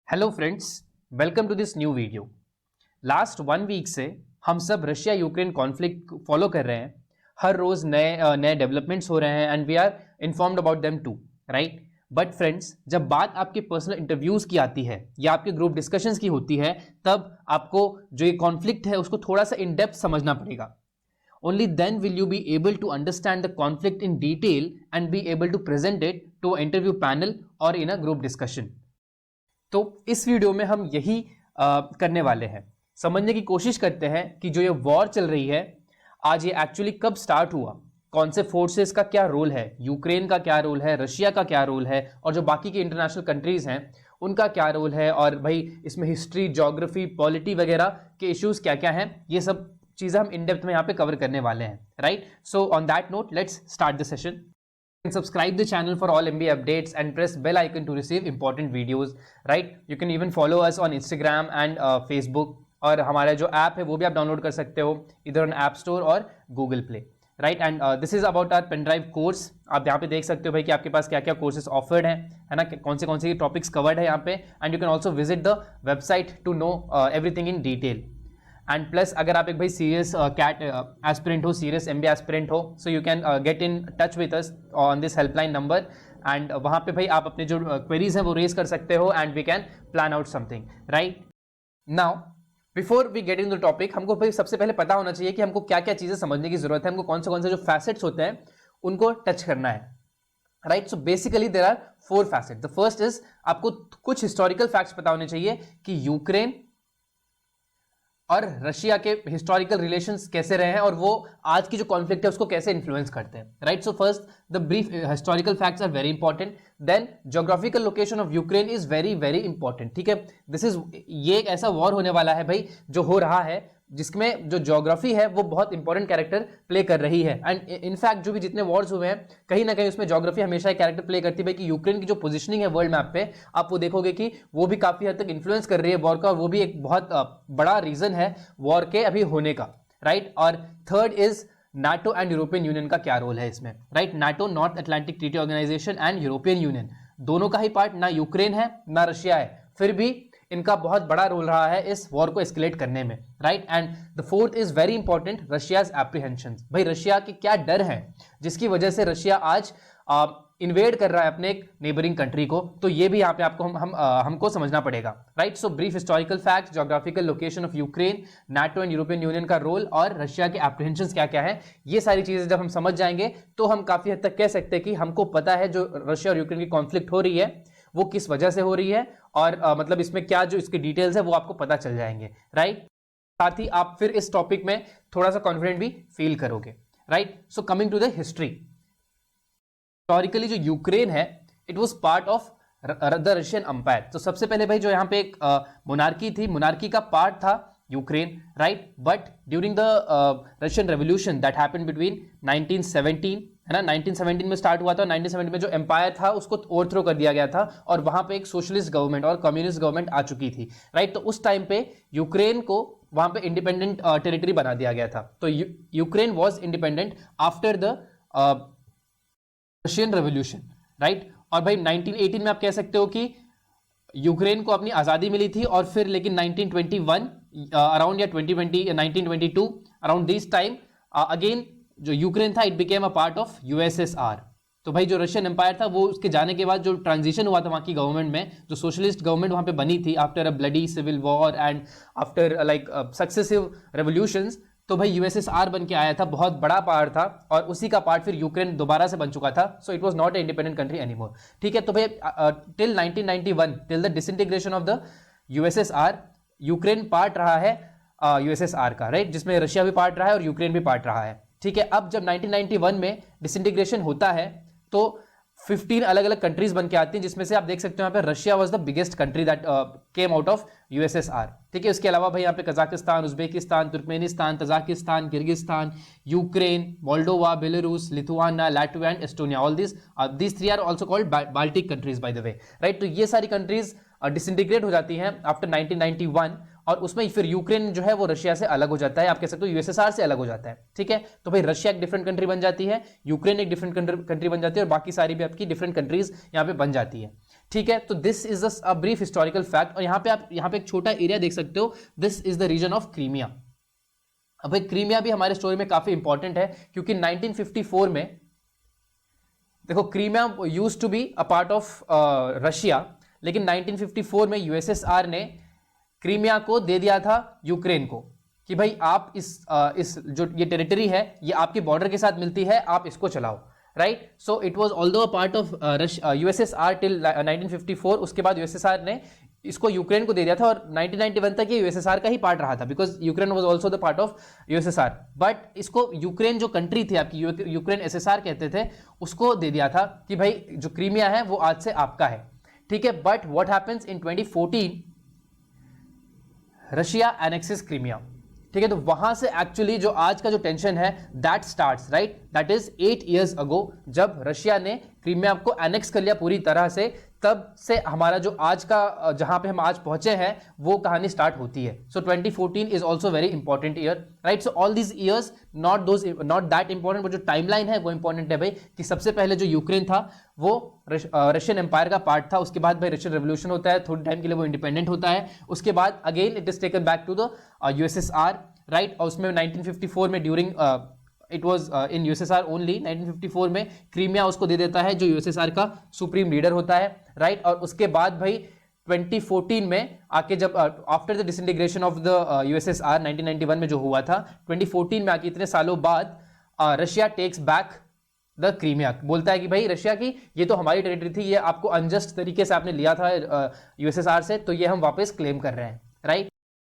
Hello friends, welcome to this new video. Last 1 week से हम सब रशिया यूक्रेन कॉन्फ्लिक्ट फॉलो कर रहे हैं। हर रोज नए डेवलपमेंट्स हो रहे हैं and we are informed about them too, right. But friends, जब बात आपके पर्सनल इंटरव्यूज की आती है या आपके ग्रुप डिस्कशंस की होती है, तब आपको जो ये कॉन्फ्लिक्ट है उसको थोड़ा सा इन डेप्थ समझना पड़ेगा। Only then will you be able to understand the conflict in detail and be able to present it to an interview panel or in a group discussion. तो इस वीडियो में हम यही करने वाले हैं। समझने की कोशिश करते हैं कि जो ये वॉर चल रही है आज, ये एक्चुअली कब स्टार्ट हुआ, कौन से फोर्सेस का क्या रोल है, यूक्रेन का क्या रोल है, रशिया का क्या रोल है, और जो बाकी के इंटरनेशनल कंट्रीज हैं उनका क्या रोल है, और भाई इसमें हिस्ट्री, ज्योग्राफी, पॉलिटी वगैरह के इश्यूज क्या क्या हैं। ये सब चीजें हम इन डेप्थ में यहाँ पे कवर करने वाले हैं, right. So on that note, let's start the session. Subscribe the channel for all MBA updates and press bell icon to receive important videos, right? You can even follow us on Instagram and Facebook, और हमारा जो app है वो भी आप download कर सकते हो इधर ऑन ऐप स्टोर और Google play, right. And this is about our pen drive course. आप यहाँ पे देख सकते हो भाई कि आपके पास क्या क्या कोर्सेज ऑफर्ड हैं, है ना, कौन से टॉपिक्स कवर्ड है यहाँ पे। And you can also visit the website to know everything in detail. And plus अगर आप एक भाई सीरियस कैट एस्पिरेंट हो, सीरियस MBA एस्पिरेंट हो, so you can get in touch with us on this helpline number. And वहाँ पे भाई आप अपने जो क्वेरीज हैं वो रेज कर सकते हो and we can plan out something, right. Now before we get in the topic, हमको भाई सबसे पहले पता होना चाहिए कि हमको क्या क्या चीज़ें समझने की जरूरत है, हमको कौन से जो फैसेट्स होते हैं उनको टच करना है, right. So basically there are 4 facet. The first is, आपको कुछ हिस्टोरिकल फैक्ट्स पता होने चाहिए कि यूक्रेन और रशिया के हिस्टोरिकल रिलेशंस कैसे रहे हैं और वो आज की जो कॉन्फ्लिक्ट है उसको कैसे इन्फ्लुएंस करते हैं, right. So first the brief historical facts are very important. Then geographical location of Ukraine is very very important, ठीक है। ये एक ऐसा वॉर होने वाला है भाई जो हो रहा है जिसमें जो ज्योग्राफी है वो बहुत इंपॉर्टेंट कैरेक्टर प्ले कर रही है। एंड इनफैक्ट जो भी जितने वॉर्स हुए हैं कहीं ना कहीं उसमें ज्योग्राफी हमेशा एक कैरेक्टर प्ले करती है भाई कि यूक्रेन की जो पोजीशनिंग है वर्ल्ड मैप पे, आप वो देखोगे कि वो भी काफी हद तक इन्फ्लुएंस कर रही है वॉर का, और वो भी एक बहुत बड़ा रीजन है वॉर के अभी होने का, राइट। और third is NATO and European Union का क्या रोल है इसमें, right. NATO, North Atlantic Treaty organisation, and European Union, दोनों का ही पार्ट, ना यूक्रेन है ना रशिया है, फिर भी इनका बहुत बड़ा रोल रहा है इस वॉर को एस्केलेट करने में, right. And the fourth is very important, Russia's apprehensions. भाई रशिया के क्या डर है जिसकी वजह से रशिया आज इन्वेड कर रहा है अपने एक नेबरिंग कंट्री को, तो ये भी यहाँ पे आपको हमको समझना पड़ेगा, right. So brief historical fact, geographical location of Ukraine, NATO and European Union का रोल, और रशिया के एप्रीहेंशंस क्या क्या है, ये सारी चीजें जब हम समझ जाएंगे तो हम काफी हद तक कह सकते हैं कि हमको पता है जो रशिया और यूक्रेन की कॉन्फ्लिक्ट हो रही है वो किस वजह से हो रही है, और मतलब इसमें क्या जो इसके डिटेल्स है वो आपको पता चल जाएंगे, राइट। साथ ही आप फिर इस टॉपिक में थोड़ा सा कॉन्फिडेंट भी फील करोगे, right. So coming to the history, historically जो यूक्रेन है it was part of the Russian empire. तो सबसे पहले भाई जो यहाँ पे एक मोनार्की थी, मोनार्की का पार्ट था Ukraine, right. But during the Russian revolution that happened between 1917, है ना, 1917 में स्टार्ट हुआ था। 1917 में जो एम्पायर था उसको ओवरथ्रो कर दिया गया था और वहां पे एक सोशलिस्ट गवर्नमेंट और कम्युनिस्ट गवर्नमेंट आ चुकी थी, राइट। तो उस टाइम पे यूक्रेन को वहां पे इंडिपेंडेंट टेरिटरी बना दिया गया था। तो Ukraine was independent after the Russian revolution, right. और भाई 1918 में आप कह सकते हो कि यूक्रेन को अपनी आज़ादी मिली थी, और फिर लेकिन 1921 अराउंड या 1922 अराउंड दिस टाइम अगेन जो यूक्रेन था it became a part of USSR। तो भाई जो रशियन एम्पायर था वो उसके जाने के बाद जो ट्रांजिशन हुआ था वहाँ की गवर्नमेंट में, जो सोशलिस्ट गवर्नमेंट वहाँ पे बनी थी after a bloody civil war and after like successive revolutions, तो भाई USSR बन के आया था, बहुत बड़ा पार्ट था, और उसी का पार्ट फिर यूक्रेन दोबारा से बन चुका था। So it was not a independent country anymore, ठीक है। तो भाई till 1991, till the disintegration of the USSR, Ukraine part रहा है USSR का, राइट, जिसमें रशिया भी पार्ट रहा है और यूक्रेन भी पार्ट रहा है, ठीक है। अब जब 1991 में डिसइंटीग्रेशन होता है तो 15 अलग अलग कंट्रीज बन के आती हैं, जिसमें से आप देख सकते हो यहाँ पे Russia was the biggest country that came out of USSR, ठीक है। उसके अलावा भाई यहाँ पे Kazakhstan, Uzbekistan, Turkmenistan, Tajikistan, Kyrgyzstan, Ukraine, Moldova, Belarus, Lithuania, Latvia and Estonia, all these 3 are also called Baltic countries by the way, right. तो ये सारी कंट्रीज डिसइंटीग्रेट हो जाती हैं आफ्टर 1991, और उसमें फिर यूक्रेन जो है वो रशिया से अलग हो जाता है, आप कह सकते हो USSR से अलग हो जाता है, ठीक है। तो भाई रशिया एक डिफरेंट कंट्री बन जाती है, यूक्रेन एक डिफरेंट कंट्री बन जाती है, और बाकी सारी भी आपकी डिफरेंट कंट्रीज यहाँ पे बन जाती है, ठीक है, तो this is a brief historical fact. और यहाँ पे आप यहाँ पे एक छोटा एरिया देख सकते हो, this is the region of Crimea. अब भाई क्रीमिया भी हमारे स्टोरी में काफी इंपॉर्टेंट है, क्योंकि 1954 में देखो Crimea used to be a part of Russia, लेकिन 1954 में यूएसएसआर ने क्रीमिया को दे दिया था यूक्रेन को, कि भाई आप इस जो ये टेरिटरी है ये आपके बॉर्डर के साथ मिलती है, आप इसको चलाओ, right. So it was although a part of USSR till 1954। उसके बाद यूएसएसआर ने इसको यूक्रेन को दे दिया था, और 1991 तक ये यूएसएसआर का ही पार्ट रहा था, because Ukraine was also the part of USSR. But इसको यूक्रेन जो कंट्री थी आपकी, यूक्रेन एसएसआर कहते थे, उसको दे दिया था कि भाई जो क्रीमिया है वो आज से आपका है, ठीक है। But what happens in 2014, Russia annexes Crimea, ठीक है। तो वहां से एक्चुअली जो आज का जो टेंशन है that starts, right, that is 8 years अगो, जब रशिया ने क्रीमिया को एनेक्स कर लिया पूरी तरह से, तब से हमारा जो आज का जहां पे हम आज पहुंचे हैं वो कहानी स्टार्ट होती है। सो 2014 is also very important year, right. So all these years not that important, but जो टाइमलाइन है वो इंपॉर्टेंट है भाई, कि सबसे पहले जो यूक्रेन था वो रशियन एम्पायर का पार्ट था, उसके बाद भाई रशियन रेवोल्यूशन होता है, थोड़ी टाइम के लिए वो इंडिपेंडेंट होता है, उसके बाद again it is taken back to the USSR, right. और उसमें 1954 में during it was in USSR only, 1954 में क्रीमिया उसको दे देता है जो यूएसएसआर का सुप्रीम लीडर होता है, राइट। और उसके बाद भाई 2014 में आके जब after the disintegration of the USSR 1991 में जो हुआ था, 2014 में आके इतने सालों बाद Russia takes back the Crimea, बोलता है कि भाई रशिया की ये तो हमारी टेरिटरी थी, ये आपको अनजस्ट तरीके से आपने लिया था यूएसएसआर से, तो ये हम वापस क्लेम कर रहे हैं, right.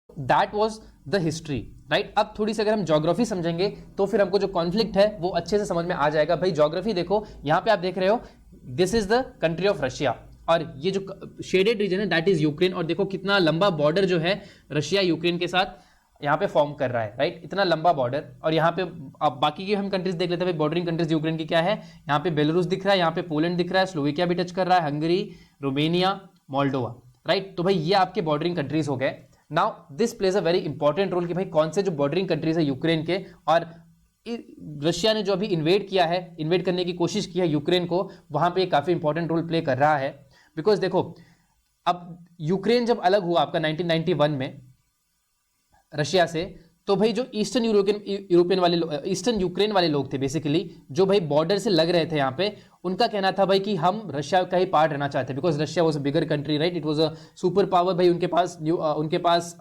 That was the history, right. अब थोड़ी सी अगर हम ज्योग्राफी समझेंगे तो फिर हमको जो कॉन्फ्लिक्ट है वो अच्छे से समझ में आ जाएगा। भाई ज्योग्राफी देखो, यहाँ पे आप देख रहे हो, this is the country of Russia, और ये जो शेडेड रीजन है दैट इज यूक्रेन, और देखो कितना लंबा बॉर्डर जो है रशिया यूक्रेन के साथ यहाँ पे फॉर्म कर रहा है, राइट, इतना लंबा बॉर्डर। और यहाँ पे अब बाकी की हम कंट्रीज देख लेते हैं, बॉर्डरिंग कंट्रीज यूक्रेन की क्या है, यहाँ पे बेलारूस दिख रहा है, यहाँ पे पोलैंड दिख रहा है, स्लोवेकिया भी टच कर रहा है, हंगरी, रोमेनिया, मोल्डोवा, राइट। तो भाई ये आपके बॉर्डरिंग कंट्रीज हो गए। Now this plays a very important role कि भाई कौन से जो बॉर्डरिंग कंट्रीज है यूक्रेन के, और रशिया ने जो अभी इन्वेड किया है, इन्वेड करने की कोशिश की है यूक्रेन को, वहां पे काफी इंपॉर्टेंट रोल प्ले कर रहा है। बिकॉज देखो अब यूक्रेन जब अलग हुआ आपका 1991 में रशिया से, तो भाई जो ईस्टर्न यूरोपियन वाले ईस्टर्न यूक्रेन वाले लोग थे बेसिकली, जो भाई बॉर्डर से लग रहे थे यहाँ पे, उनका कहना था भाई कि हम रशिया का ही पार्ट रहना चाहते हैं, because Russia was a bigger country, right, it was a super power. भाई उनके पास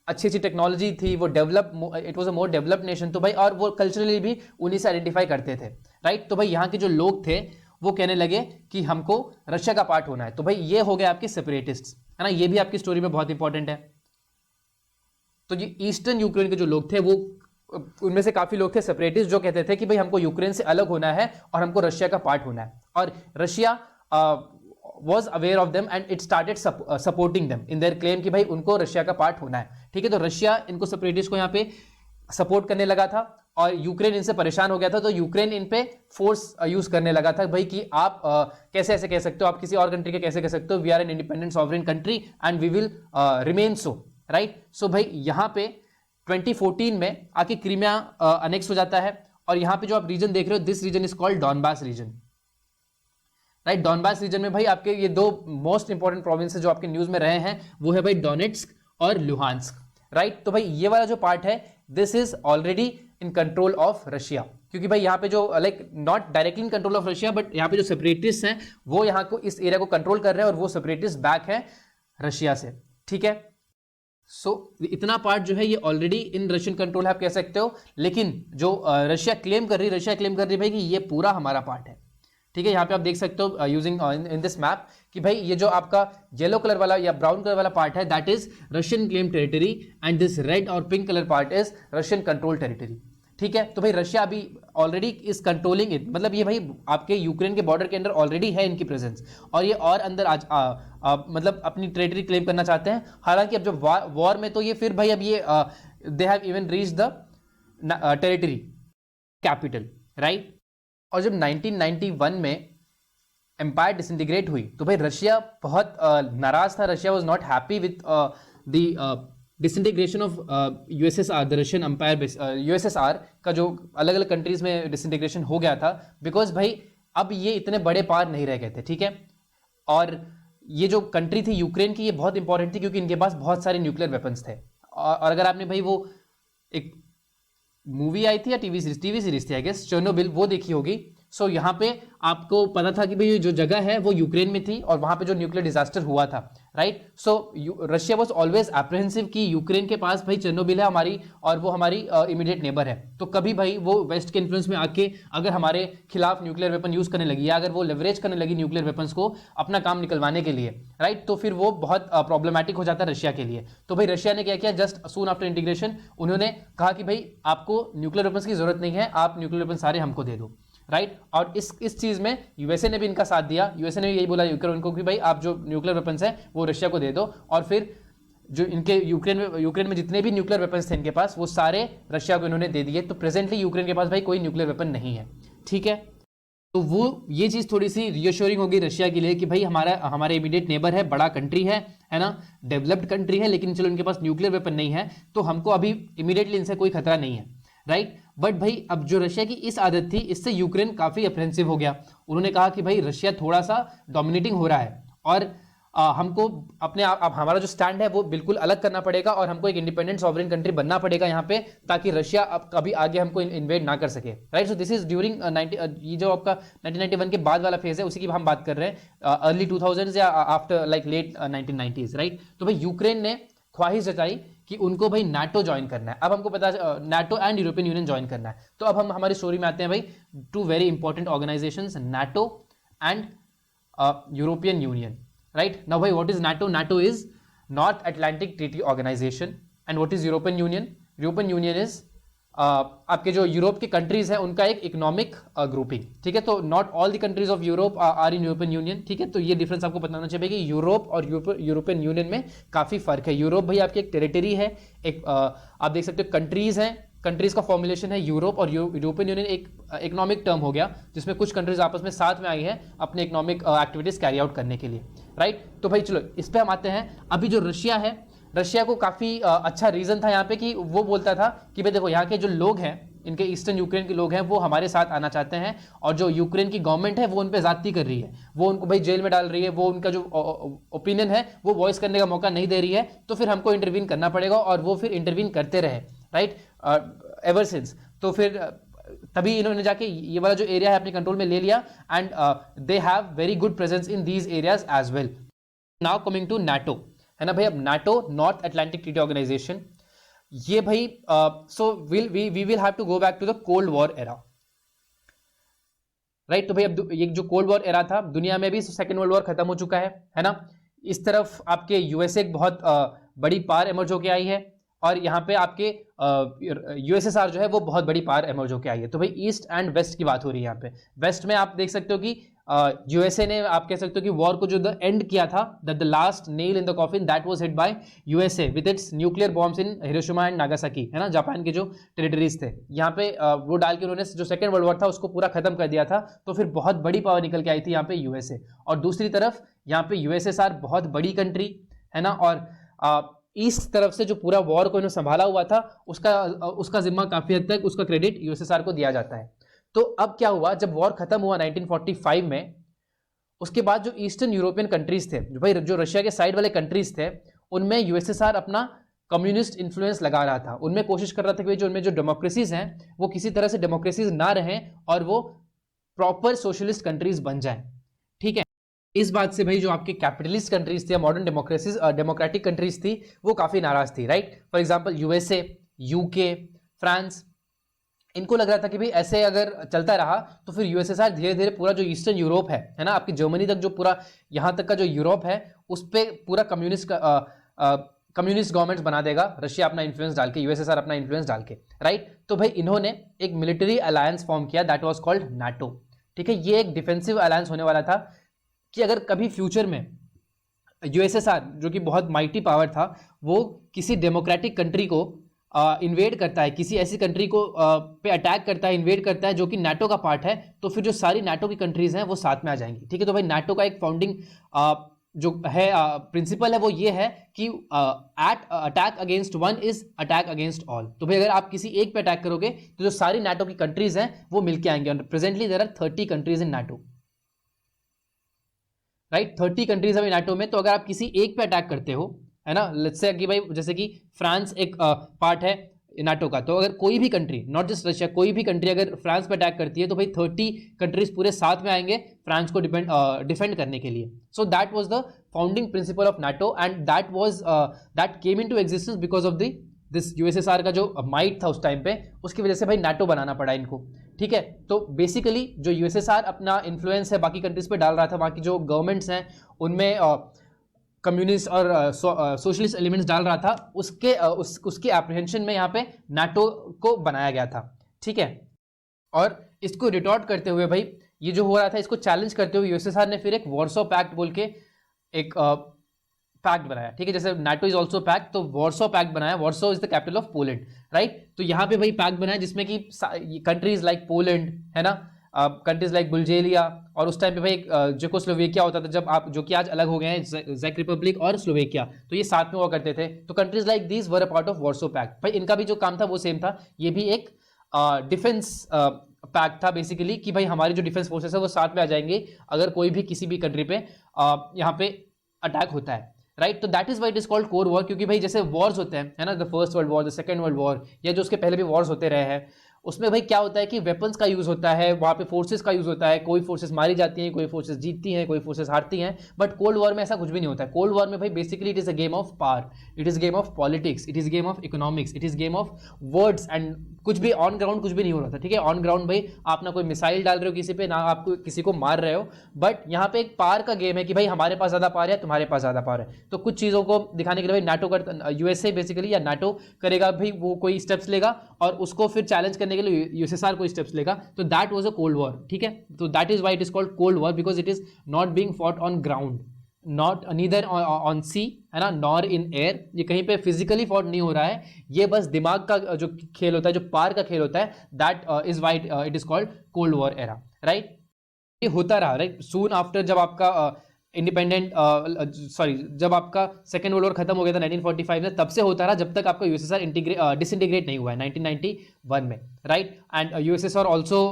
अच्छी अच्छी टेक्नोलॉजी थी, वो develop, it was a more developed nation, तो भाई और वो कल्चरली भी उन्हीं से आइडेंटिफाई करते थे, राइट। तो भाई यहाँ के जो लोग थे वो कहने लगे कि हमको रशिया का पार्ट होना है। तो भाई ये हो गए आपके सेपरेटिस्ट, है ना, ये भी आपकी स्टोरी में बहुत इंपॉर्टेंट है। तो ये ईस्टर्न यूक्रेन के जो लोग थे वो, उनमें से काफी लोग थे सेपरेटिस्ट, जो कहते थे कि भाई हमको यूक्रेन से अलग होना है और हमको रशिया का पार्ट होना है, और Russia was aware of them and it started supporting them in their claim कि भाई उनको रशिया का पार्ट होना है, ठीक है। तो रशिया इनको सेपरेटिस्ट को यहाँ पे सपोर्ट करने लगा था, और यूक्रेन इनसे परेशान हो गया था, तो यूक्रेन इन पे फोर्स यूज करने लगा था भाई कि आप कैसे ऐसे कह सकते हो, आप किसी और कंट्री के कैसे कह सकते हो, we are an independent sovereign country and we will remain so, right. So भाई यहाँ पे 2014 में आके क्रीमिया अनेक्स हो जाता है, और यहाँ पे जो आप रीजन देख रहे हो, this region is called Donbas region, right. Donbas region में भाई आपके ये दो मोस्ट इंपॉर्टेंट प्रोविंसेस जो आपके न्यूज में रहे हैं वो है भाई डोनेट्स्क और लुहांस्क, राइट। तो भाई ये वाला जो पार्ट है this is already in control of Russia, क्योंकि भाई यहाँ पे जो like not directly in control of Russia, but यहाँ पे जो सेपरेटिस्ट हैं वो यहाँ को इस एरिया को कंट्रोल कर रहे हैं, और वो सेपरेटिस्ट बैक है रशिया से, ठीक है। सो इतना पार्ट जो है ये ऑलरेडी इन रशियन कंट्रोल है, आप कह सकते हो। लेकिन जो रशिया क्लेम कर रही है भाई कि ये पूरा हमारा पार्ट है, ठीक है। यहाँ पे आप देख सकते हो यूजिंग इन दिस मैप कि भाई ये जो आपका येलो कलर वाला या ब्राउन कलर वाला पार्ट है that is Russian claim territory, and this red or pink colour part is Russian control territory, ठीक है। तो भाई रशिया अभी ऑलरेडी इज कंट्रोलिंग इट, मतलब ये भाई आपके यूक्रेन के बॉर्डर के अंदर ऑलरेडी है इनकी प्रेजेंस, और ये और अंदर मतलब अपनी टेरिटरी क्लेम करना चाहते हैं। हालांकि अब जब वॉर में तो ये फिर भाई अब ये they have even reach the territory capital, right. और जब 1991 में एम्पायर डिसइंटीग्रेट हुई तो भाई रशिया बहुत नाराज था, Russia was not happy with the disintegration of USSR, the Russian empire, USSR का जो अलग अलग कंट्रीज में डिसइंटीग्रेशन हो गया था, बिकॉज भाई अब ये इतने बड़े पावर नहीं रह गए थे, ठीक है। और ये जो कंट्री थी यूक्रेन की, ये बहुत इंपॉर्टेंट थी क्योंकि इनके पास बहुत सारे न्यूक्लियर वेपन्स थे। और अगर आपने भाई वो एक मूवी आई थी या टीवी सीरीज थी आई गेस, चेर्नोबिल, वो देखी होगी। सो यहाँ पे आपको पता था कि भाई जो जगह है वो यूक्रेन में थी और वहां पे जो न्यूक्लियर डिजास्टर हुआ था, right. So Russia was always apprehensive कि यूक्रेन के पास भाई चेर्नोबिल है हमारी, और वो हमारी इमीडिएट नेबर है, तो कभी भाई वो वेस्ट के इन्फ्लुएंस में आके अगर हमारे खिलाफ न्यूक्लियर वेपन यूज करने लगी, या अगर वो लेवरेज करने लगी न्यूक्लियर वेपन्स को अपना काम निकलवाने के लिए, राइट, तो फिर वो बहुत प्रॉब्लमेटिक हो जाता है रशिया के लिए। तो भाई रशिया ने क्या किया, जस्ट सून आफ्टर इंटीग्रेशन उन्होंने कहा कि भाई आपको न्यूक्लियर वेपन्स की जरूरत नहीं है, आप न्यूक्लियर वेपन सारे हमको दे दो, राइट। और इस चीज में यूएसए ने भी इनका साथ दिया। यूएसए ने यही बोला यूक्रेन को कि भाई आप जो न्यूक्लियर वेपन्स हैं वो रशिया को दे दो, और फिर जो इनके यूक्रेन में जितने भी न्यूक्लियर वेपन्स थे इनके पास, वो सारे रशिया को इन्होंने दे दिए। तो प्रेजेंटली यूक्रेन के पास भाई कोई न्यूक्लियर वेपन नहीं है, ठीक है। तो वो ये चीज थोड़ी सी रियश्योरिंग होगी रशिया के लिए कि भाई हमारे इमीडिएट नेबर है, बड़ा कंट्री है ना, डेवलप्ड कंट्री है, लेकिन चलो इनके पास न्यूक्लियर वेपन नहीं है, तो हमको अभी इमीडिएटली इनसे कोई खतरा नहीं है, राइट। बट भाई अब जो रशिया की इस आदत थी, इससे यूक्रेन काफी अप्रेंसिव हो गया। उन्होंने कहा कि भाई रशिया थोड़ा सा डोमिनेटिंग हो रहा है, और हमको अपने अब हमारा जो स्टैंड है वो बिल्कुल अलग करना पड़ेगा, और हमको एक इंडिपेंडेंट सॉवरेन कंट्री बनना पड़ेगा यहाँ पे, ताकि रशिया अब कभी आगे हमको इन्वेड ना कर सके, right. So this is during ये जो आपका 1991 के बाद वाला फेज है, उसी की हम बात कर रहे हैं, अर्ली 2000s या after like late 1990s, right. तो भाई यूक्रेन ने ख्वाहिश जताई कि उनको भाई नाटो ज्वाइन करना है। अब हमको पता है NATO and European union join करना है। तो अब हम हमारी स्टोरी में आते हैं भाई, two very important organisations, NATO and European Union, right. Now भाई what is NATO? NATO is North Atlantic Treaty organisation. And what is European Union? European Union is आपके जो यूरोप के कंट्रीज हैं उनका एक इकोनॉमिक ग्रुपिंग, ठीक है। तो not all the countries of Europe are in European Union, ठीक है। तो ये डिफरेंस आपको बताना चाहिए कि यूरोप और यूरोपियन यूनियन में काफी फर्क है। यूरोप भाई आपकी एक टेरिटरी है, एक आप देख सकते हो कंट्रीज हैं, कंट्रीज का फॉर्मुलेशन है यूरोप, और यूरोपियन यूनियन एक इकोनॉमिक टर्म हो गया जिसमें कुछ कंट्रीज आपस में साथ में आई है अपने इकोनॉमिक एक्टिविटीज कैरी आउट करने के लिए, राइट। तो भाई चलो इस पर हम आते हैं। अभी जो रशिया है, रशिया को काफी अच्छा रीजन था यहाँ पे कि वो बोलता था कि भाई देखो यहाँ के जो लोग हैं, इनके ईस्टर्न यूक्रेन के लोग हैं, वो हमारे साथ आना चाहते हैं, और जो यूक्रेन की गवर्नमेंट है वो उन पे ज्यादती कर रही है, वो उनको भाई जेल में डाल रही है, वो उनका जो ओपिनियन है वो वॉइस करने का मौका नहीं दे रही है, तो फिर हमको इंटरवीन करना पड़ेगा। और वो फिर इंटरवीन करते रहे, राइट, एवर सिंस। तो फिर तभी इन्होंने जाके ये वाला जो एरिया है अपने कंट्रोल में ले लिया, and they have very good presence in these areas as well. Now coming to NATO, है ना भाई। अब NATO, North Atlantic Treaty Organization, ये भाई so we will have to go back to the cold war era, right. तो भाई अब ये जो कोल्ड वॉर एरा था, दुनिया में भी सेकेंड वर्ल्ड वॉर खत्म हो चुका है ना। इस तरफ आपके यूएसए बहुत बड़ी पावर एमर्ज होके आई है, और यहाँ पे आपके यूएसएसआर जो है वो बहुत बड़ी पावर एमर्ज होके आई है। तो भाई ईस्ट एंड वेस्ट की बात हो रही है यहाँ पे। वेस्ट में आप देख सकते हो कि यूएसए ने, आप कह सकते हो कि वॉर को जो द एंड किया था, the last nail in the coffin, that was hit by USA with its nuclear bombs in Hiroshima and Nagasaki, है ना, जापान के जो टेरिटरीज थे यहाँ पे वो डाल के उन्होंने जो सेकेंड वर्ल्ड वॉर था उसको पूरा खत्म कर दिया था। तो फिर बहुत बड़ी पावर निकल के आई थी यहाँ पे यूएसए। और दूसरी तरफ यहाँ पे यूएसएसआर बहुत बड़ी कंट्री है ना, और इस तरफ से जो पूरा वॉर को इन्होंने संभाला हुआ था उसका जिम्मा काफी हद तक, उसका क्रेडिट यूएसएसआर को दिया जाता है। तो अब क्या हुआ, जब वॉर खत्म हुआ 1945 में, उसके बाद जो ईस्टर्न यूरोपियन कंट्रीज थे, जो भाई जो रशिया के साइड वाले कंट्रीज थे, उनमें यूएसएसआर अपना कम्युनिस्ट इन्फ्लुएंस लगा रहा था। उनमें कोशिश कर रहा था कि जो उनमें जो डेमोक्रेसीज हैं वो किसी तरह से डेमोक्रेसीज ना रहें और वो प्रॉपर सोशलिस्ट कंट्रीज बन जाएं, ठीक है। इस बात से भाई जो आपके कैपिटलिस्ट कंट्रीज थे, मॉडर्न डेमोक्रेसीज, डेमोक्रेटिक कंट्रीज थी, वो काफी नाराज थी, right. For example USA, UK, France, इनको लग रहा था कि भाई ऐसे अगर चलता रहा तो फिर यूएसएसआर धीरे धीरे पूरा जो ईस्टर्न यूरोप है ना, आपकी जर्मनी तक जो पूरा यहाँ तक का जो यूरोप है उस पर पूरा कम्युनिस्ट गवर्नमेंट्स बना देगा, रशिया अपना इन्फ्लुएंस डाल के, यूएसएसआर अपना इन्फ्लुएंस डाल के, राइट। तो भाई इन्होंने एक मिलिट्री अलायंस फॉर्म किया, दैट वाज कॉल्ड नाटो, ठीक है। ये एक डिफेंसिव अलायंस होने वाला था कि अगर कभी फ्यूचर में यूएसएसआर, जो कि बहुत माइटी पावर था, वो किसी डेमोक्रेटिक कंट्री को इन्वेड करता है, किसी ऐसी कंट्री को पे अटैक करता है, इन्वेड करता है जो कि नाटो का पार्ट है, तो फिर जो सारी नाटो की कंट्रीज हैं वो साथ में आ जाएंगी, ठीक है। तो भाई नाटो का एक फाउंडिंग जो है प्रिंसिपल है वो ये है कि attack against one is attack against all. तो भाई अगर आप किसी एक पे अटैक करोगे तो जो सारी नाटो की कंट्रीज हैं वो मिलके आएंगे। Presently there are 30 countries in NATO. Right 30 countries है नाटो में, तो अगर आप किसी एक पे अटैक करते हो, है ना, लेट्स से कि भाई जैसे कि फ्रांस एक पार्ट है नाटो का, तो अगर कोई भी कंट्री, नॉट जस्ट रशिया, कोई भी कंट्री अगर फ्रांस पे अटैक करती है तो भाई 30 कंट्रीज पूरे साथ में आएंगे फ्रांस को डिफेंड करने के लिए. So that was the founding principle of NATO and that came into existence because of this USSR का जो माइट था उस टाइम पे, उसकी वजह से भाई नाटो बनाना पड़ा इनको. ठीक है, तो बेसिकली जो यूएसएसआर अपना इन्फ्लुएंस है बाकी कंट्रीज पे डाल रहा था, बाकी जो गवर्नमेंट्स हैं उनमें कम्युनिस्ट और सोशलिस्ट एलिमेंट्स डाल रहा था, उसके एप्रीहेंशन में यहाँ पे नाटो को बनाया गया था. ठीक है, और इसको रिटॉर्ट करते हुए भाई ये जो हो रहा था इसको चैलेंज करते हुए यूएसएसआर ने फिर एक वॉर्सो पैक्ट बोल के एक पैक्ट बनाया. ठीक है, जैसे नाटो इज ऑल्सो पैक्ट, तो वॉर्सो पैक्ट बनाया. Warsaw is the capital of Poland, right. तो यहाँ पे भाई पैक्ट बनाया जिसमें कि कंट्रीज लाइक पोलैंड, है ना, कंट्रीज लाइक बुल्गेरिया, और उस टाइम पे भाई जेकोस्लोवेकिया होता था जब आप, जो कि आज अलग हो गए हैं, ज़ेक रिपब्लिक और स्लोवेकिया, तो ये साथ में हुआ करते थे. तो countries like these were a part of Warsaw Pact. भाई इनका भी जो काम था वो सेम था, ये भी एक डिफेंस पैक्ट था बेसिकली, कि भाई हमारी जो डिफेंस फोर्सेस है वो साथ में आ जाएंगे अगर कोई भी किसी भी कंट्री पे यहाँ पे अटैक होता है, राइट. तो that is why it is called core war, क्योंकि भाई जैसे वॉर्स होते हैं, है ना, the first world war, the second world war, या जो उसके पहले भी वॉर्स होते रहे हैं, उसमें भाई क्या होता है कि वेपन्स का यूज होता है, वहां पे फोर्सेस का यूज होता है, कोई फोर्सेस मारी जाती हैं, कोई फोर्सेस जीतती हैं, कोई फोर्सेस हारती हैं. बट कोल्ड वॉर में ऐसा कुछ भी नहीं होता है. कोल्ड वॉर में भाई basically it is a game of power, it is game of politics, it is game of economics, it is game of words, and कुछ भी ऑन ग्राउंड कुछ भी नहीं हो रहा था. ठीक है, ऑन ग्राउंड भाई आप ना कोई मिसाइल डाल रहे हो किसी पे, ना आप किसी को मार रहे हो, बट यहाँ पे एक पावर का गेम है कि भाई हमारे पास ज्यादा पावर है, तुम्हारे पास ज्यादा पावर है. तो कुछ चीजों को दिखाने के लिए भाई नाटो का, यूएसए बेसिकली या नाटो करेगा भाई, वो कोई स्टेप्स लेगा और उसको फिर चैलेंज करने के लिए यूएसएसआर कोई स्टेप्स लेगा. तो that was a cold war. ठीक है, तो that is why it is called cold war, because it is not being fought on ground, not neither on sea, है ना, नॉर इन एयर. ये कहीं पे फिजिकली फॉट नहीं हो रहा है, ये बस दिमाग का जो खेल होता है, जो पार का खेल होता है, that is why it is called cold war era, right. ये होता रहा, राइट. सून आफ्टर जब आपका इंडिपेंडेंट जब आपका सेकेंड वर्ल्ड वॉर खत्म हो गया था 1945 में, तब से होता रहा जब तक आपका यूएसएसआर डिसइंटीग्रेट नहीं हुआ है 1991 में, right. And USSR also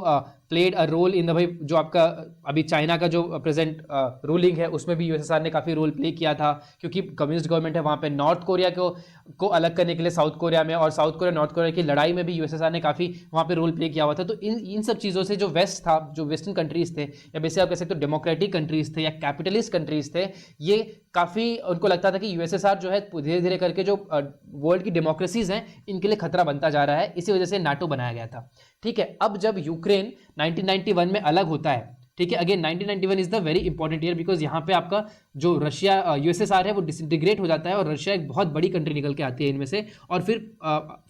played a role in the, भाई जो आपका अभी चाइना का जो प्रेजेंट रूलिंग है उसमें भी यूएसएसआर ने काफ़ी रोल प्ले किया था, क्योंकि कम्युनिस्ट गवर्नमेंट है वहाँ पे. नॉर्थ कोरिया को अलग करने के लिए साउथ कोरिया में, और साउथ कोरिया नॉर्थ कोरिया की लड़ाई में भी यूएसएसआर ने काफ़ी वहाँ पे रोल प्ले किया हुआ था. तो इन सब चीज़ों से जो वेस्ट था, जो वेस्टर्न कंट्रीज थे, या बेसिकली आप कह सकते हो डेमोक्रेटिक कंट्रीज थे या कैपिटलिस्ट कंट्रीज थे, ये काफ़ी उनको लगता था कि यूएसएसआर जो है धीरे धीरे करके जो वर्ल्ड की डेमोक्रेसीज हैं इनके लिए खतरा बनता जा रहा है. इसी वजह से नाटो बनाया गया था. ठीक है, अब जब यूक्रेन 1991 में अलग होता है, ठीक है, again 1991 is the very important year, because यहाँ पे आपका जो रशिया यूएसएसआर है वो डिसइंटीग्रेट हो जाता है, और रशिया एक बहुत बड़ी कंट्री निकल के आती है इनमें से, और फिर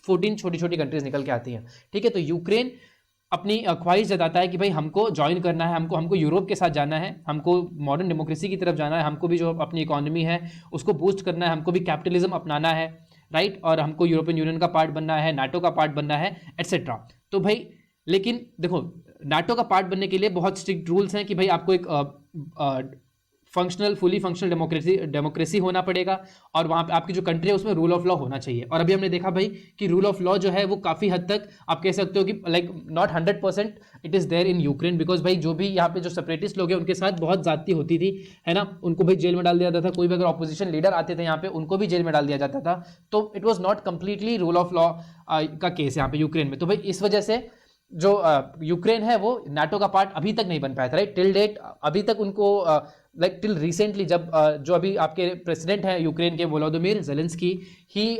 14 छोटी छोटी कंट्रीज निकल के आती हैं. ठीक है, तो यूक्रेन अपनी ख्वाहिश जताता है कि भाई हमको ज्वाइन करना है, हमको यूरोप के साथ जाना है, हमको मॉडर्न डेमोक्रेसी की तरफ जाना है, हमको भी जो अपनी इकोनॉमी है उसको बूस्ट करना है, हमको भी कैपिटलिज्म अपनाना है, राइट, और हमको यूरोपियन यूनियन का पार्ट बनना है, नाटो का पार्ट बनना है, एटसेट्रा. तो भाई लेकिन देखो, नाटो का पार्ट बनने के लिए बहुत स्ट्रिक्ट रूल्स हैं कि भाई आपको एक फुली फंक्शनल डेमोक्रेसी होना पड़ेगा, और वहाँ पे आपकी जो कंट्री है उसमें रूल ऑफ लॉ होना चाहिए. और अभी हमने देखा भाई कि रूल ऑफ लॉ जो है वो काफ़ी हद तक आप कह सकते हो कि like not 100% it is there in Ukraine, because भाई जो भी यहाँ पे जो सेपरेटिस्ट लोग हैं उनके साथ बहुत ज़्यादती होती थी, है ना, उनको भाई जेल में डाल दिया जाता था. कोई भी अगर ऑपोजिशन लीडर आते थे यहाँ पे उनको भी जेल में डाल दिया जाता था. तो it was not completely rule of law का केस यहाँ पे यूक्रेन में. तो भाई इस वजह से जो यूक्रेन है वो नाटो का पार्ट अभी तक नहीं बन पाया था, राइट, टिल डेट. अभी तक उनको लाइक टिल रिसेंटली जब जो अभी आपके प्रेसिडेंट हैं यूक्रेन के, वोलोदिमीर ज़ेलेंस्की, ही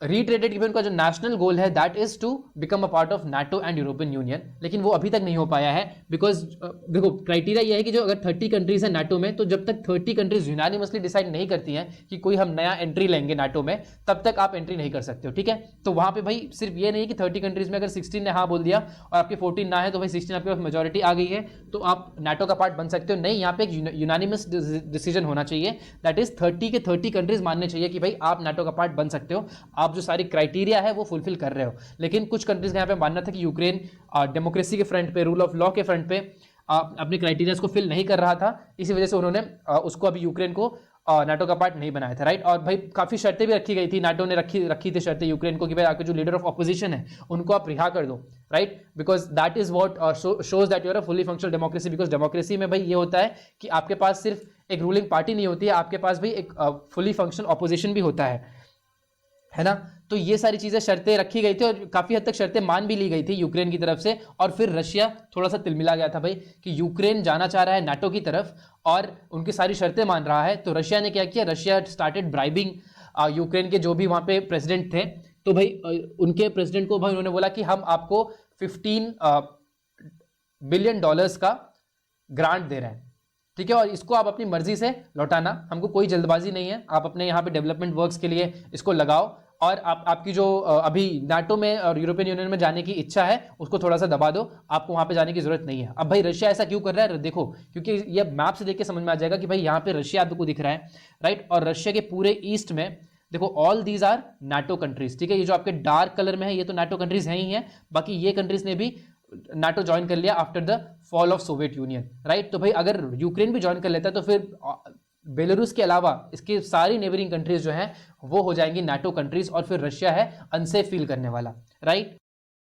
रीट्रेटेड कि उनका जो नेशनल गोल है that is to become a part of NATO and European Union, लेकिन वो अभी तक नहीं हो पाया है. बिकॉज देखो क्राइटेरिया ये है कि जो अगर 30 कंट्रीज है नाटो में, तो जब तक 30 कंट्रीज यूनानिमसली डिसाइड नहीं करती हैं कि कोई हम नया एंट्री लेंगे नाटो में, तब तक आप एंट्री नहीं कर सकते हो. ठीक है, तो वहाँ पे भाई सिर्फ ये नहीं है कि 30 कंट्रीज में अगर 16 ने हाँ बोल दिया और आपके 14 ना है, तो भाई 16 आपके पास मेजोरिटी आ गई है तो आप नाटो का पार्ट बन सकते हो. नहीं, यहाँ पे एक यूनानिमस डिसीजन होना चाहिए, दैट इज 30 के 30 कंट्रीज मानने चाहिए कि भाई आप नाटो का पार्ट बन सकते हो, आप जो सारी क्राइटेरिया है वो फुलफिल कर रहे हो. लेकिन कुछ कंट्रीज का यहाँ पे मानना था कि यूक्रेन डेमोक्रेसी के फ्रंट पे, रूल ऑफ लॉ के फ्रंट पे अपने क्राइटेरियाज को फिल नहीं कर रहा था, इसी वजह से उन्होंने उसको अभी यूक्रेन को नाटो का पार्ट नहीं बनाया था, राइट। और भाई काफी शर्तें भी रखी गई थी, नाटो ने रखी थी शर्तें यूक्रेन को कि भाई आपके जो लीडर ऑफ ऑपोजिशन है उनको आप रिहा कर दो, right, because that is what shows that you are a fully functional democracy. Because democracy में भाई ये होता है कि आपके पास सिर्फ एक रूलिंग पार्टी नहीं होती है, आपके पास भी एक फुली फंक्शनल ऑपोजिशन भी होता है ना। तो ये सारी चीजें शर्तें रखी गई थी और काफी हद तक शर्तें मान भी ली गई थी यूक्रेन की तरफ से। और फिर रशिया थोड़ा सा तिलमिला गया था भाई कि यूक्रेन जाना चाह रहा है नाटो की तरफ और उनकी सारी शर्तें मान रहा है। तो रशिया ने क्या किया, रशिया स्टार्टेड ब्राइबिंग यूक्रेन के जो भी वहां पे प्रेसिडेंट थे। तो भाई उनके प्रेसिडेंट को भाई उन्होंने बोला कि हम आपको 15 बिलियन डॉलर्स का ग्रांट दे रहे हैं, ठीक है, और इसको आप अपनी मर्जी से लौटाना, हमको कोई जल्दबाजी नहीं है, आप अपने यहाँ पे डेवलपमेंट वर्क्स के लिए इसको लगाओ और आपकी जो अभी नाटो में और यूरोपियन यूनियन में जाने की इच्छा है उसको थोड़ा सा दबा दो, आपको वहां पे जाने की जरूरत नहीं है। अब भाई रशिया ऐसा क्यों कर रहा है, देखो, क्योंकि ये मैप से देख के समझ में आ जाएगा कि भाई यहाँ पे रशिया आपको दिख रहा है, राइट, और रशिया के पूरे ईस्ट में देखो all these are NATO countries, ठीक है, ये जो आपके डार्क कलर में है ये तो नाटो कंट्रीज हैं ही हैं, बाकी ये कंट्रीज ने भी नाटो ज्वाइन कर लिया after the fall of Soviet union, right. तो भाई अगर यूक्रेन भी ज्वाइन कर लेता है तो फिर बेलारूस के अलावा इसकी सारी नेबरिंग कंट्रीज जो हैं वो हो जाएंगी नाटो कंट्रीज और फिर रशिया है अनसेफ फील करने वाला, राइट।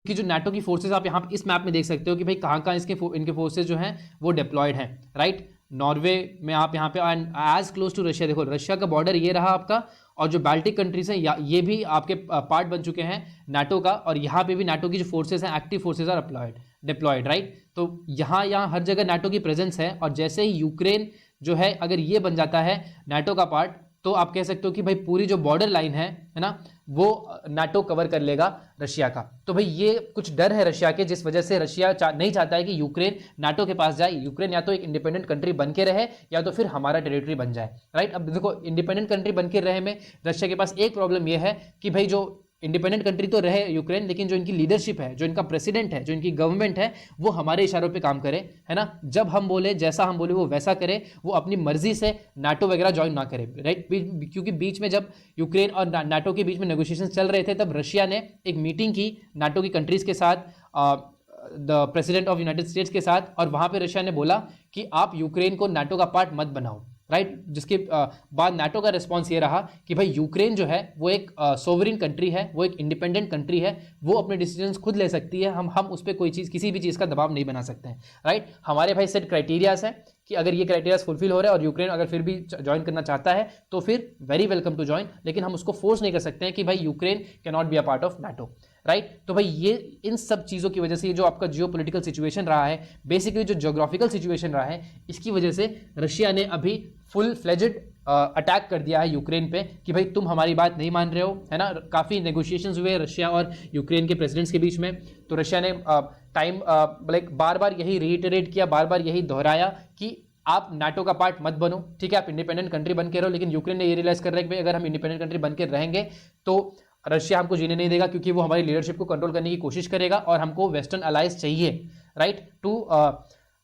कि जो नाटो की फोर्सेज आप यहाँ इस मैप में देख सकते हो कि भाई कहाँ कहाँ इनके फोर्सेज जो हैं वो डिप्लॉयड हैं, राइट। नॉर्वे में आप यहाँ पे एज क्लोज टू रशिया, देखो रशिया का बॉर्डर ये रहा आपका, और जो बाल्टिक कंट्रीज हैं ये भी आपके पार्ट बन चुके हैं नाटो का, और यहाँ पे भी नाटो की जो फोर्सेज हैं active forces are deployed, right. तो यहाँ हर जगह नाटो की प्रेजेंस है, और जैसे ही यूक्रेन जो है अगर ये बन जाता है नाटो का पार्ट तो आप कह सकते हो कि भाई पूरी जो बॉर्डर लाइन है ना, वो नाटो कवर कर लेगा रशिया का। तो भाई ये कुछ डर है रशिया के, जिस वजह से रशिया नहीं चाहता है कि यूक्रेन नाटो के पास जाए। यूक्रेन या तो एक इंडिपेंडेंट कंट्री बन के रहे या तो फिर हमारा टेरिटरी बन जाए, राइट। अब देखो इंडिपेंडेंट कंट्री बन के रहे में रशिया के पास एक प्रॉब्लम यह है कि भाई जो इंडिपेंडेंट कंट्री तो रहे यूक्रेन, लेकिन जो इनकी लीडरशिप है, जो इनका प्रेसिडेंट है, जो इनकी गवर्नमेंट है, वो हमारे इशारों पे काम करे, है ना। जब हम बोले, जैसा हम बोले वो वैसा करे, वो अपनी मर्जी से नाटो वगैरह ज्वाइन ना करे, राइट। क्योंकि बीच में जब यूक्रेन और नाटो के बीच में नेगोशिएशन चल रहे थे तब रशिया ने एक मीटिंग की नाटो की कंट्रीज के साथ, the president of United states के साथ, और वहां पे रशिया ने बोला कि आप यूक्रेन को नाटो का पार्ट मत बनाओ, राइट। जिसके बाद नाटो का रिस्पॉन्स ये रहा कि भाई यूक्रेन जो है वो एक सोवरिन कंट्री है, वो एक इंडिपेंडेंट कंट्री है, वो अपने डिसीजंस खुद ले सकती है, हम उस पर कोई चीज़, किसी भी चीज़ का दबाव नहीं बना सकते हैं, राइट। हमारे भाई सेट क्राइटेरियाज है कि अगर ये क्राइटेरियाज फुलफिल हो रहे हैं और यूक्रेन अगर फिर भी ज्वाइन करना चाहता है तो फिर वेरी वेलकम टू ज्वाइन, लेकिन हम उसको फोर्स नहीं कर सकते हैं कि भाई Ukraine can not be a part of NATO, right. तो भाई ये इन सब चीज़ों की वजह से ये जो आपका जियोपॉलिटिकल सिचुएशन रहा है, बेसिकली जो ज्योग्राफिकल सिचुएशन रहा है, इसकी वजह से रशिया ने अभी फुल फ्लेजेड अटैक कर दिया है यूक्रेन पे कि भाई तुम हमारी बात नहीं मान रहे हो, है ना। काफ़ी नेगोशिएशंस हुए रशिया और यूक्रेन के प्रेसिडेंट्स के बीच में, तो रशिया ने लाइक बार बार यही रीइटरेट किया, बार बार यही दोहराया कि आप नाटो का पार्ट मत बनो, ठीक है, आप इंडिपेंडेंट कंट्री बन के रहो। लेकिन यूक्रेन ने ये रियलाइज कर रहा है कि भाई अगर हम इंडिपेंडेंट कंट्री बन के रहेंगे तो रशिया हमको जीने नहीं देगा, क्योंकि वो हमारी लीडरशिप को कंट्रोल करने की कोशिश करेगा और हमको वेस्टर्न अलाइज चाहिए, right, to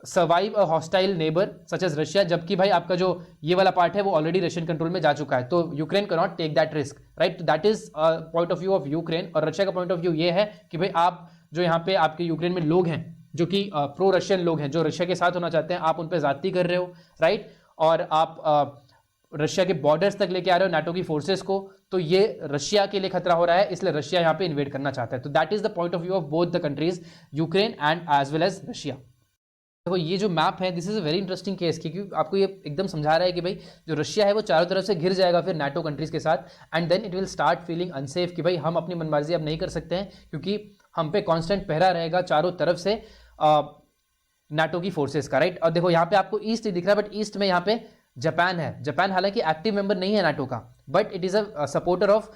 survive a hostile neighbour such as Russia. जबकि भाई आपका जो ये वाला पार्ट है वो ऑलरेडी रशियन कंट्रोल में जा चुका है, तो Ukraine can not take that risk, right. That is point of view of Ukraine. और रशिया का पॉइंट ऑफ व्यू ये है कि भाई आप जो यहाँ पे आपके यूक्रेन में लोग हैं जो कि प्रो रशियन लोग हैं, जो रशिया के साथ होना चाहते हैं, आप उन पर ज्यादती कर रहे हो, राइट, और आप रशिया के बॉर्डर्स तक लेके आ रहे हो नाटो की फोर्सेस को, तो ये रशिया के लिए खतरा हो रहा है, इसलिए रशिया यहाँ पे इन्वेड करना चाहता है। तो that is the point of view of both the countries, Ukraine and as well as Russia. देखो ये जो मैप है, this is a very interesting case, क्योंकि आपको ये एकदम समझा रहा है कि भाई जो रशिया है वो चारों तरफ से घिर जाएगा फिर नाटो कंट्रीज के साथ, and then it will start feeling unsafe कि भाई हम अपनी मनमार्जी अब नहीं कर सकते हैं, क्योंकि हम पे कांस्टेंट पहरा रहेगा चारों तरफ से नाटो की फोर्सेस का, राइट। और देखो यहाँ पे आपको ईस्ट दिख रहा है, बट ईस्ट में यहाँ पे जापान है। जापान हालांकि एक्टिव मेंबर नहीं है नाटो का, but it is a supporter of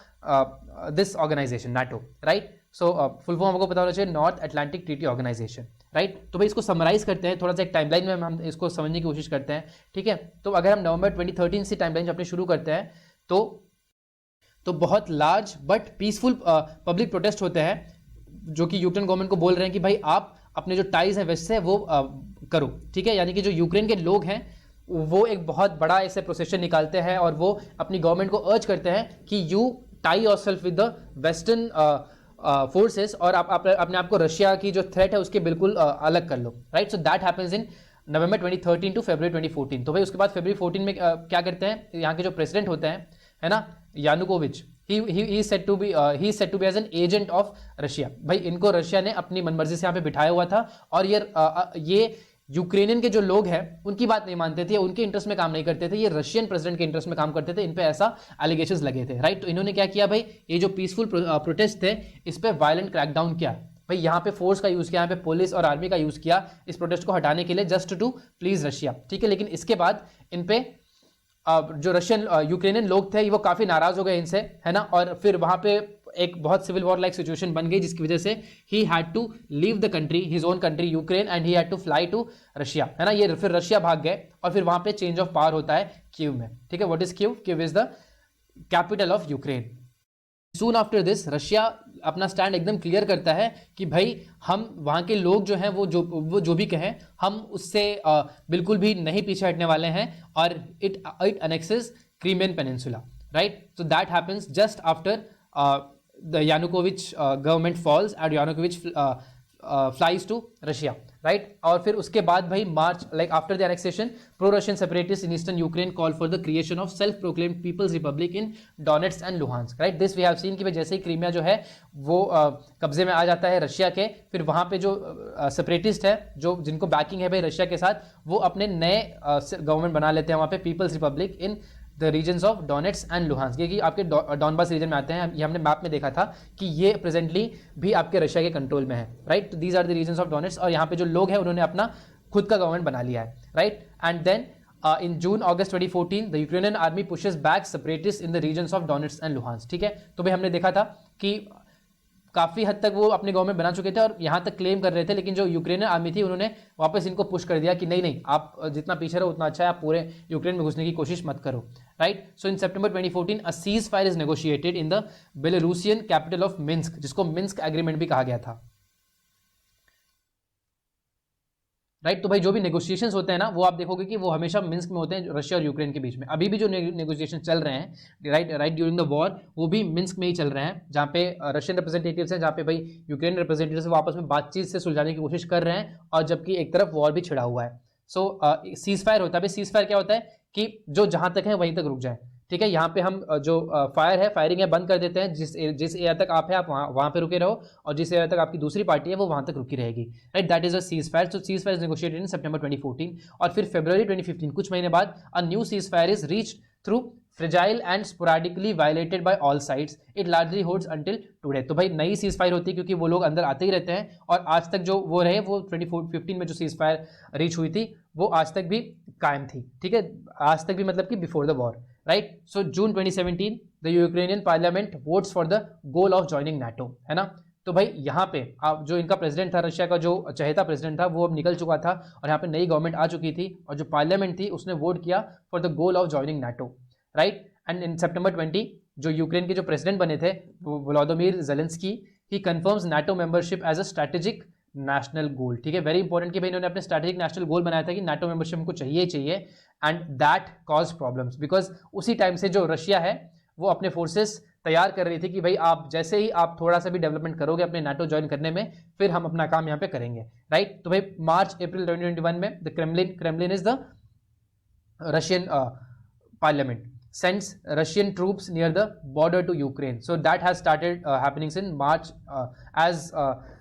this organization NATO, right. So full form हमको पता होना चाहिए, North Atlantic Treaty Organization, right. तो भाई इसको समराइज करते हैं थोड़ा सा, एक टाइमलाइन में हम इसको समझने की कोशिश करते हैं, ठीक है। तो अगर हम नवंबर 2013 से टाइमलाइन अपने शुरू करते हैं तो बहुत large but peaceful public protest होते हैं जो कि यूक्रेन गवर्नमेंट को बोल रहे हैं कि भाई आप अपने जो टाइज है वेस्ट से वो करो, ठीक है। यानी कि जो यूक्रेन के लोग हैं वो एक बहुत बड़ा ऐसे प्रोसेशन निकालते हैं और वो अपनी गवर्नमेंट को अर्ज करते हैं कि you tie yourself with the western forces, और आप अपने आप को रशिया की जो थ्रेट है उसके बिल्कुल अलग कर लो, right. So that happens in November 2013 to February 2014। तो भाई उसके बाद फरवरी 14 में क्या करते हैं, यहाँ के जो प्रेसिडेंट होते हैं, है ना, Yanukovych, he said to be as an agent of Russia. भाई इनको रशिया ने अपनी मनमर्जी से यहाँ पे बिठाया हुआ था, और ये यूक्रेनियन के जो लोग हैं उनकी बात नहीं मानते थे, उनके इंटरेस्ट में काम नहीं करते थे, ये रशियन प्रेसिडेंट के इंटरेस्ट में काम करते थे। इन पे ऐसा एलिगेशंस लगे थे, राइट। तो इन्होंने क्या किया भाई, ये जो पीसफुल प्रोटेस्ट थे इस पे वायलेंट क्रैकडाउन किया भाई, यहाँ पे फोर्स का यूज किया, यहाँ पे पुलिस और आर्मी का यूज किया इस प्रोटेस्ट को हटाने के लिए, जस्ट टू प्लीज रशिया, ठीक है। लेकिन इसके बाद इन पे जो रशियन यूक्रेनियन लोग थे वो काफी नाराज हो गए इनसे, है ना, और फिर वहां पे एक बहुत सिविल वॉर लाइक सिचुएशन बन गई, जिसकी वजह से he had to leave the country, his own country Ukraine, and he had to fly to Russia, है ना। ये फिर रशिया भाग गए, और फिर वहां पे चेंज ऑफ पावर होता है कीव में, ठीक है। What is Kyiv? Kyiv is the capital of Ukraine. Soon after this Russia अपना स्टैंड एकदम क्लियर करता है कि भाई हम वहाँ के लोग जो हैं वो जो भी कहें, हम उससे बिल्कुल भी नहीं पीछे हटने वाले हैं, और it annexes Crimean peninsula, right. So that happens just after the Yanukovych government falls and Yanukovych flies to Russia, right. और फिर उसके बाद भाई March like after the annexation, pro Russian separatist in eastern Ukraine call for the creation of self proclaimed people's republic in Donetsk and Luhansk, right. This we have seen कि भाई जैसे ही Crimea जो है वो कब्जे में आ जाता है रशिया के, फिर वहां पे जो सेपरेटिस्ट है, जो जिनको बैकिंग है भाई रशिया के साथ, वो अपने नए गवर्नमेंट बना लेते हैं वहां पे, peoples republic in the regions of Donetsk and Luhansk, ये कि आपके डॉनबास रीजन में आते हैं। ये हमने मैप में देखा था कि ये प्रेजेंटली भी आपके रशिया के कंट्रोल में है, राइट। तो these are the regions of Donetsk, और यहाँ पे जो लोग हैं उन्होंने अपना खुद का गवर्नमेंट बना लिया है, right. And then in June August 2014 the Ukrainian army pushes back separatists in the regions of Donetsk and Luhansk, ठीक है। तो भाई हमने देखा था कि काफी हद तक वो अपने गवर्नमेंट बना चुके थे और यहाँ तक क्लेम कर रहे थे, लेकिन जो यूक्रेनियन आर्मी थी उन्होंने वापस इनको पुश कर दिया कि नहीं नहीं, आप जितना पीछे रहो उतना अच्छा है, आप पूरे यूक्रेन में घुसने की कोशिश मत करो, right. So in September 2014 a ceasefire is negotiated in the Belarusian capital of Minsk, जिसको मिन्स्क एग्रीमेंट भी कहा गया था, राइट। तो भाई जो भी नेगोशिएशंस होते हैं ना, वो आप देखोगे कि वो हमेशा मिन्स्क में होते हैं, रशिया और यूक्रेन के बीच में। अभी भी जो नेगोशिएशन चल रहे हैं राइट ड्यूरिंग द वॉर, वो भी मिन्स्क में ही चल रहे हैं, जहाँ पे रशियन रिप्रेजेंटेटिव्स हैं, जहाँ पे भाई यूक्रेन रिप्रेजेंटेटिव्स वो आपस में बातचीत से सुलझाने की कोशिश कर रहे हैं, और जबकि एक तरफ वॉर भी छिड़ा हुआ है। सो सीज फायर होता है। भाई सीज फायर क्या होता है कि जो जहाँ तक है वहीं तक रुक जाए, ठीक है। यहाँ पे हम जो फायरिंग है बंद कर देते हैं, जिस एरिया तक आप है आप वहाँ पे रुके रहो, और जिस एरिया तक आपकी दूसरी पार्टी है वो वहाँ तक रुकी रहेगी, right. That is a ceasefire. So ceasefire is negotiated in September 2014, और फिर फरवरी 2015 कुछ महीने बाद a new ceasefire is reach through fragile and sporadically violated by all sides, it largely holds until today. तो भाई नई cease fire होती है क्योंकि वो लोग अंदर आते ही रहते हैं, और आज तक जो वो रहे वो 2015 में जो सीज फायर रीच हुई थी वो आज तक भी कायम थी, ठीक है। आज तक भी मतलब कि before the war, right. So June 2017 the Ukrainian parliament votes for the goal of joining NATO, है ना। तो भाई यहाँ पे आप जो इनका प्रेसिडेंट था, रशिया का जो चहेता प्रेसिडेंट था, वो अब निकल चुका था, और यहाँ पे नई गवर्नमेंट आ चुकी थी, और जो पार्लियामेंट थी उसने वोट किया for the goal of joining NATO, right. And in September 20 जो यूक्रेन के जो प्रेसिडेंट बने थे Volodymyr Zelensky, he confirms NATO membership as a strategic national goal, ठीक है। वेरी इंपॉर्टेंट कि भाई इन्होंने अपने स्ट्रैटेजिक नेशनल गोल बनाया था कि नाटो मेंबरशिप हमको चाहिए ही चाहिए, and that cause problems because उसी टाइम से जो रशिया है वो अपने फोर्सेस तैयार कर रही थी कि भाई आप जैसे ही आप थोड़ा सा भी डेवलपमेंट करोगे अपने नाटो ज्वाइन करने में, फिर हम अपना काम यहाँ पे करेंगे, राइट। तो भाई मार्च अप्रैल 2021 में the Kremlin is the Russian parliament sends Russian troops near the border to Ukraine. So that has started happening in March as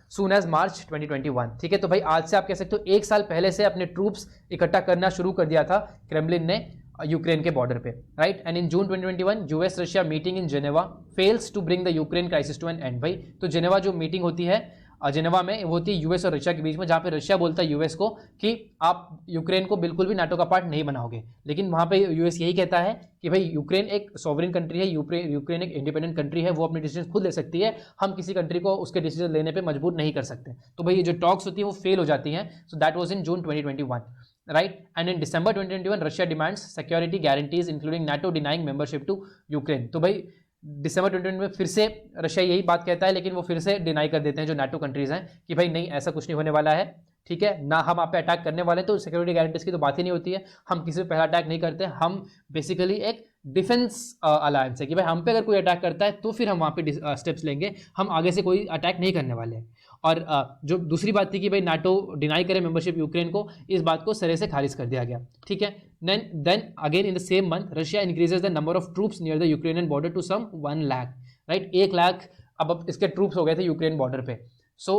soon as March 2021, ठीक है। तो भाई आज से आप कह सकते हो एक साल पहले से अपने ट्रूप्स इकट्ठा करना शुरू कर दिया था क्रेमलिन ने यूक्रेन के बॉर्डर पे, right. And in June 2021 US Russia meeting in Geneva fails to bring the Ukraine crisis to an end. भाई तो जेनेवा जो मीटिंग होती है जेनेवा में, वो होती है यूएस और रशिया के बीच में, जहाँ पे रशिया बोलता है यूएस को कि आप यूक्रेन को बिल्कुल भी नाटो का पार्ट नहीं बनाओगे, लेकिन वहाँ पे यूएस यही कहता है कि भाई यूक्रेन एक सॉवरेन कंट्री है, यूक्रेन एक इंडिपेंडेंट कंट्री है, वो अपने डिसीजन खुद ले सकती है, हम किसी कंट्री को उसके डिसीजन लेने पर मजबूर नहीं कर सकते। तो भाई ये जो टॉक्स होती है वो फेल हो जाती हैं। So that was in June 2021, right? And in December 2021 Russia demands security guarantees including NATO denying membership to Ukraine. तो भाई दिसंबर 2020 में फिर से रशिया यही बात कहता है, लेकिन वो फिर से डिनाई कर देते हैं जो नाटो कंट्रीज हैं कि भाई नहीं ऐसा कुछ नहीं होने वाला है, ठीक है ना, हम आप पे अटैक करने वाले, तो सिक्योरिटी गारंटीज की तो बात ही नहीं होती है, हम किसी पे पहला अटैक नहीं करते, हम बेसिकली एक डिफेंस अलायंस है कि भाई हम पे अगर कोई अटैक करता है तो फिर हम वहाँ पे स्टेप्स लेंगे, हम आगे से कोई अटैक नहीं करने वाले हैं। और जो दूसरी बात थी कि भाई नाटो डिनाई करे मेंबरशिप यूक्रेन को, इस बात को सिरे से खारिज कर दिया गया, ठीक है। Then again in the same month Russia increases the number of troops near the Ukrainian border to some 1 lakh, right, 1 lakh अब इसके ट्रूप्स हो गए थे यूक्रेन बॉर्डर पे। सो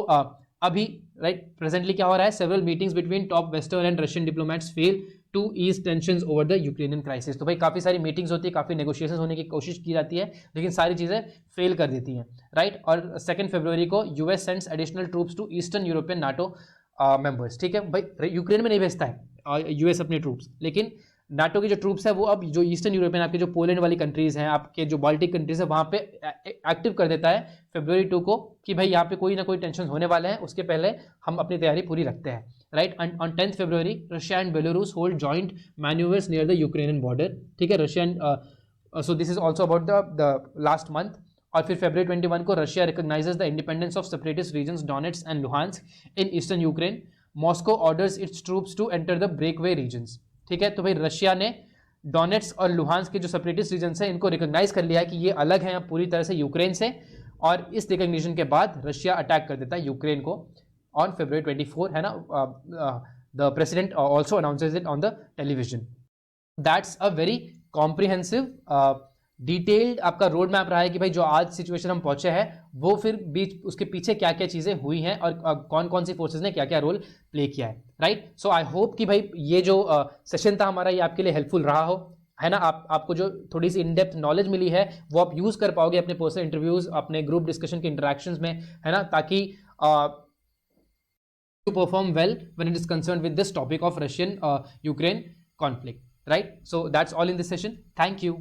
अभी राइट प्रेजेंटली क्या हो रहा है, several meetings between top western and Russian diplomats fail to ease tensions over the Ukrainian crisis. तो भाई काफ़ी सारी मीटिंग्स होती है, काफ़ी नेगोशिएशंस होने की कोशिश की जाती है, लेकिन सारी चीज़ें फेल कर देती हैं, राइट। और 2 फरवरी को US sends additional troops to eastern European NATO members, ठीक है। भाई यूक्रेन में नहीं भेजता है यूएस अपने ट्रूप्स, लेकिन नाटो की जो ट्रूप्स है वो अब जो ईस्टर्न यूरोपियन आपके जो पोलैंड वाली कंट्रीज हैं, आपके जो बाल्टिक कंट्रीज है, वहाँ पे एक्टिव कर देता है फरवरी 2 को कि भाई यहाँ पे कोई ना कोई टेंशन होने वाले हैं, उसके पहले हम अपनी तैयारी पूरी रखते हैं, right. On 10 February Russia and Belarus hold joint manoeuvres near the Ukrainian border, ठीक है। Russian so this is also about the last month. और फिर फरवरी 21 को Russia recognises the independence of separatist regions Donetsk and Luhansk in eastern Ukraine. Moscow orders its troops to enter the breakaway regions, ठीक है। तो भाई Russia ने donates और लुहांस्क के जो सेपरेटिस्ट रीजन है इनको रिकॉग्नाइज कर लिया है कि ये अलग हैं पूरी तरह से यूक्रेन से, और इस रिकॉग्निशन के बाद रशिया अटैक कर देता है यूक्रेन को ऑन फरवरी 24, है ना। The president also announces it on the television. That's a very comprehensive detailed आपका रोड मैप रहा है कि भाई जो आज सिचुएशन हम पहुंचे हैं वो फिर बीच उसके पीछे क्या क्या चीज़ें हुई हैं और कौन कौन सी फोर्सेज ने क्या क्या रोल प्ले किया है, राइट। सो आई होप कि भाई ये जो सेशन था हमारा ये आपके लिए हेल्पफुल रहा हो, है ना। आपको जो थोड़ी सी इन डेप्थ नॉलेज मिली है वो आप यूज़ कर पाओगे अपने पर्सनल इंटरव्यूज, अपने ग्रुप डिस्कशन के इंटरेक्शंस में, है ना, ताकि to perform well when it is concerned with this topic of Russian Ukraine conflict, right? So that's all in this session. Thank you.